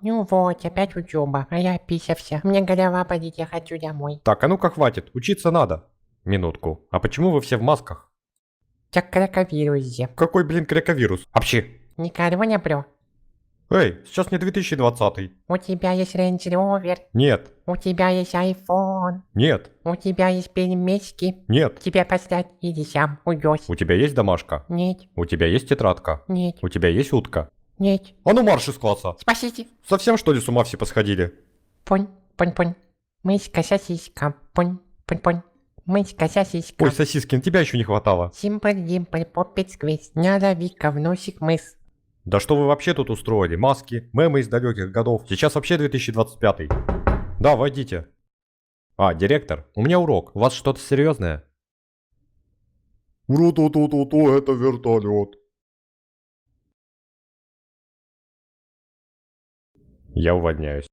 Ну вот, опять учеба, а я описался. Мне голова болит, я хочу домой. Так, а ну-ка хватит, учиться надо. Минутку. А почему вы все в масках? Так кракавируйте. Какой, блин, крековирус? Общи. Никого не бро. Эй, сейчас не 2020. У тебя есть Range Rover, Нет, у тебя есть iPhone, нет, у тебя есть пельмешки. нет. Тебе послать или сам уйдешь? У тебя есть домашка? Нет, У тебя есть тетрадка? нет, У тебя есть утка? нет. А ну марш из класса! Спасите. Совсем что ли с ума все посходили? Пунь, пунь, пунь. Мышка, сосиска. Пунь, пунь, пунь. Мышка, сосиска. Ой, Сосискин, тебя еще не хватало. Симпл-димпл, поппит сквиз. Надо-ка в носик мыс. Да что вы вообще тут устроили? Маски, мемы из далеких годов. Сейчас вообще 2025. Да, войдите. А, директор, у меня урок. У вас что-то серьезное? Ру-ту-ту-ту-ту, это вертолет. Я увольняюсь.